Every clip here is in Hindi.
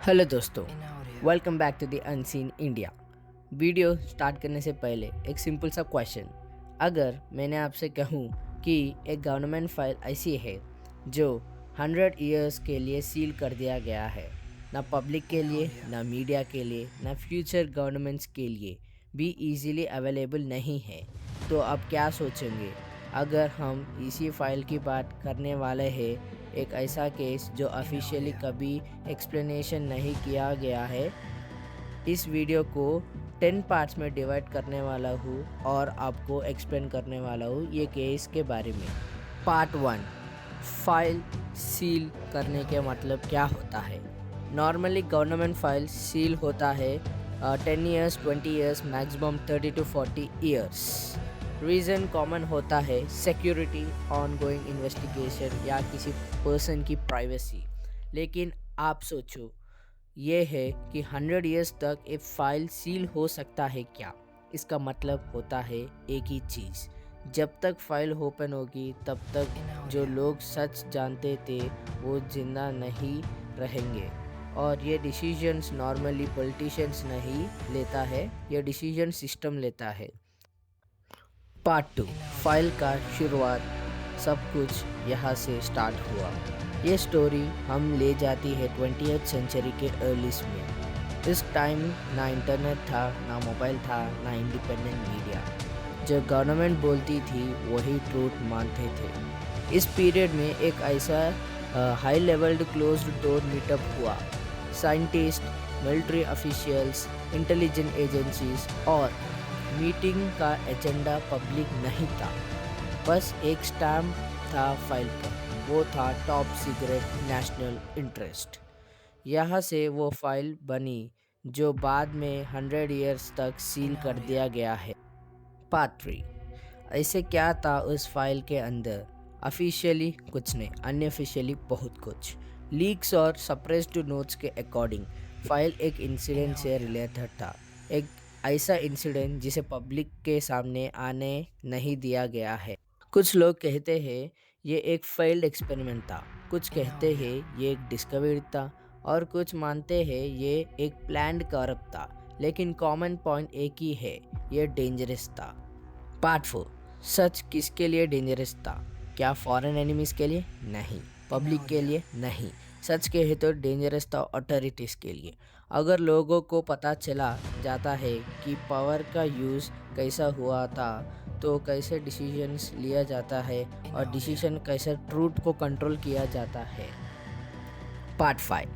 हेलो दोस्तों, welcome back to the unseen India. Video start करने से पहले एक सिंपल सा क्वेश्चन। अगर मैंने आपसे कहूँ कि एक गवर्नमेंट फाइल ऐसी है जो 100 इयर्स के लिए सील कर दिया गया है, ना पब्लिक के लिए, ना मीडिया के लिए, ना फ्यूचर गवर्नमेंट्स के लिए भी इजीली अवेलेबल नहीं है, तो आप क्या सोचेंगे? अगर हम इसी फाइल की बात करने वाले हैं, एक ऐसा केस जो ऑफिशियली कभी एक्सप्लेनेशन नहीं किया गया है। इस वीडियो को 10 पार्ट्स में डिवाइड करने वाला हूँ और आपको एक्सप्लेन करने वाला हूँ ये केस के बारे में। पार्ट 1, फाइल सील करने के मतलब क्या होता है। नॉर्मली गवर्नमेंट फाइल सील होता है 10 years, 20 years, maximum 30 to 40 years. Reason common होता है सिक्योरिटी, ऑनगोइंग इन्वेस्टिगेशन या किसी पर्सन की प्राइवेसी। लेकिन आप सोचो, ये है कि 100 इयर्स तक एक फाइल सील हो सकता है क्या? इसका मतलब होता है एक ही चीज़, जब तक फाइल ओपन होगी तब तक जो लोग सच जानते थे वो जिंदा नहीं रहेंगे। और ये डिसीजंस नॉर्मली पॉलिटिशियंस नहीं लेता है, ये डिसीजन सिस्टम लेता है। पार्ट 2, फाइल का शुरुआत। सब कुछ यहाँ से स्टार्ट हुआ। ये स्टोरी हम ले जाती है 20th सेंचुरी के अर्लीस में। इस टाइम ना इंटरनेट था, ना मोबाइल था, ना इंडिपेंडेंट मीडिया। जो गवर्नमेंट बोलती थी वही ट्रूथ मानते थे। इस पीरियड में एक ऐसा high levelled closed door meetup हुआ। Scientist, military officials, intelligence agencies और मीटिंग का एजेंडा पब्लिक नहीं था, बस एक स्टैम्प था फाइल पर, वो था टॉप सीक्रेट नेशनल इंटरेस्ट। यहाँ से वो फाइल बनी जो बाद में 100 इयर्स तक सील कर दिया गया है। पार्ट 3, ऐसे क्या था उस फाइल के अंदर? ऑफिशियली कुछ नहीं, अनऑफिशियली बहुत कुछ। लीक्स और सप्रेस्ड नोट्स के अकॉर्डिंग फाइल एक इंसिडेंट से रिलेटेड था। एक ऐसा इंसिडेंट जिसे पब्लिक के सामने आने नहीं दिया गया है। कुछ लोग कहते हैं ये एक फेल्ड एक्सपेरिमेंट था, कुछ कहते हैं ये एक डिस्कवरी था, और कुछ मानते हैं ये एक प्लान्ड करप्ट था। लेकिन कॉमन पॉइंट एक ही है, ये डेंजरस था। पार्ट 4, सच किसके लिए डेंजरस था? क्या फॉरेन एनिमीज के लिए? नहीं। पब्लिक के लिए? नहीं। सच कहे तो डेंजरस था अथॉरिटीज़ के लिए। अगर लोगों को पता चला जाता है कि पावर का यूज़ कैसा हुआ था, तो कैसे डिसीजंस लिया जाता है और डिसीजन कैसे ट्रूथ को कंट्रोल किया जाता है। पार्ट 5,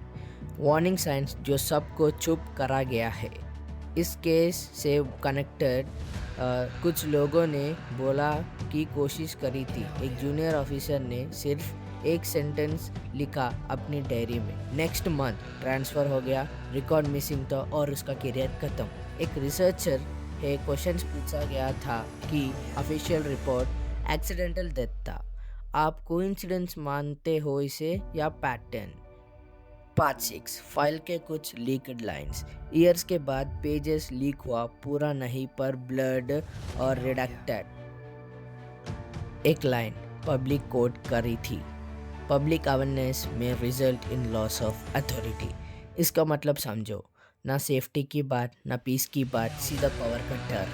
वार्निंग साइंस जो सबको चुप करा गया है। इस केस से कनेक्टेड कुछ लोगों ने बोला कि कोशिश करी थी। एक जूनियर ऑफिसर ने सिर्फ एक सेंटेंस लिखा अपनी डायरी में, नेक्स्ट मंथ ट्रांसफ़र हो गया, रिकॉर्ड मिसिंग था और उसका करियर ख़त्म। एक रिसर्चर है, क्वेश्चंस पूछा गया था कि ऑफिशियल रिपोर्ट एक्सीडेंटल डेथ था। आप कोइंसिडेंस मानते हो इसे या पैटर्न? पार्ट 6, फाइल के कुछ लीक्ड लाइंस। ईयर्स के बाद पेजेस लीक हुआ, पूरा नहीं पर ब्लड और रिडक्टेड। एक लाइन पब्लिक कोट करी थी, पब्लिक अवेयरनेस में result in loss of authority. इसका मतलब समझो, ना सेफ्टी की बात, ना पीस की बात, सीधा पावर का डर।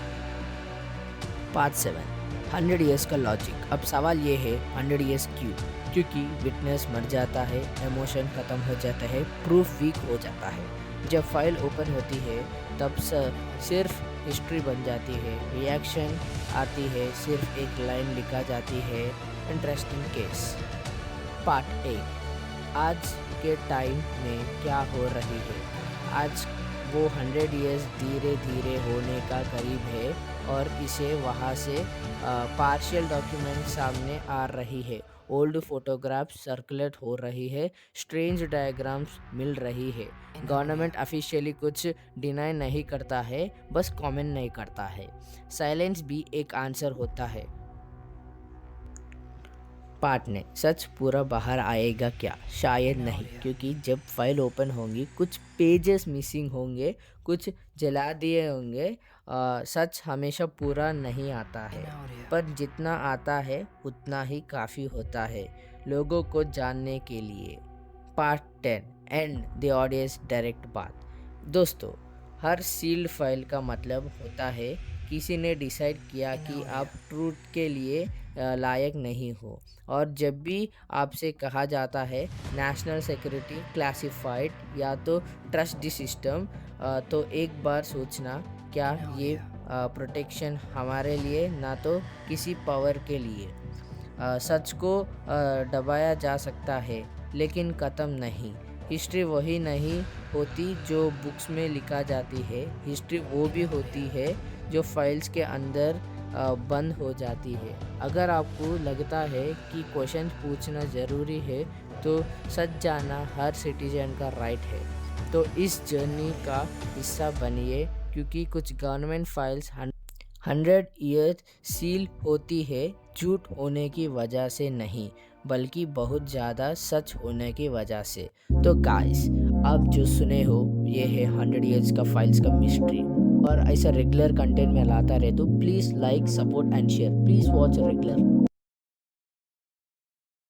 पार्ट 7, 100 इयर्स का लॉजिक। अब सवाल ये है 100 इयर्स क्यों? क्योंकि विटनेस मर जाता है, इमोशन ख़त्म हो जाता है, प्रूफ वीक हो जाता है। जब फाइल ओपन होती है तब सिर्फ हिस्ट्री बन जाती है, रिएक्शन आती है, सिर्फ एक लाइन लिखा जाती है, इंटरेस्टिंग केस। पार्ट 8, आज के टाइम में क्या हो रही है। आज वो 100 इयर्स धीरे धीरे होने का करीब है और इसे वहाँ से पार्शियल डॉक्यूमेंट सामने आ रही है, ओल्ड फोटोग्राफ्स सर्कुलेट हो रही है, स्ट्रेंज डायग्राम्स मिल रही है। गवर्नमेंट ऑफिशियली कुछ डिनाई नहीं करता है, बस कमेंट नहीं करता है। साइलेंस भी एक आंसर होता है। पार्ट ने सच पूरा बाहर आएगा क्या? शायद नहीं, क्योंकि जब फाइल ओपन होंगी कुछ पेजेस मिसिंग होंगे, कुछ जला दिए होंगे। सच हमेशा पूरा नहीं आता है, पर जितना आता है उतना ही काफ़ी होता है लोगों को जानने के लिए। Part 10 and the audience direct बात। दोस्तों, हर सील्ड फाइल का मतलब होता है किसी ने डिसाइड किया कि आप ट्रूथ के लिए लायक नहीं हो। और जब भी आपसे कहा जाता है नेशनल सिक्योरिटी क्लासिफाइड या तो ट्रस्ट द सिस्टम, तो एक बार सोचना, क्या ये प्रोटेक्शन हमारे लिए ना तो किसी पावर के लिए। सच को दबाया जा सकता है लेकिन ख़त्म नहीं। हिस्ट्री वही नहीं होती जो बुक्स में लिखा जाती है, हिस्ट्री वो भी होती है जो फाइल्स के अंदर बंद हो जाती है। अगर आपको लगता है कि क्वेश्चन पूछना ज़रूरी है तो सच जानना हर सिटीजन का राइट है। तो इस जर्नी का हिस्सा बनिए, क्योंकि कुछ गवर्नमेंट फाइल्स 100 ईयर सील होती है झूठ होने की वजह से नहीं, बल्कि बहुत ज़्यादा सच होने की वजह से। तो गाइस, आप जो सुने हो ये है 100 ईयर्स का फाइल्स का मिस्ट्री। और ऐसा रेगुलर कंटेंट में लाता रहे तो please like, support and share. Please watch regular.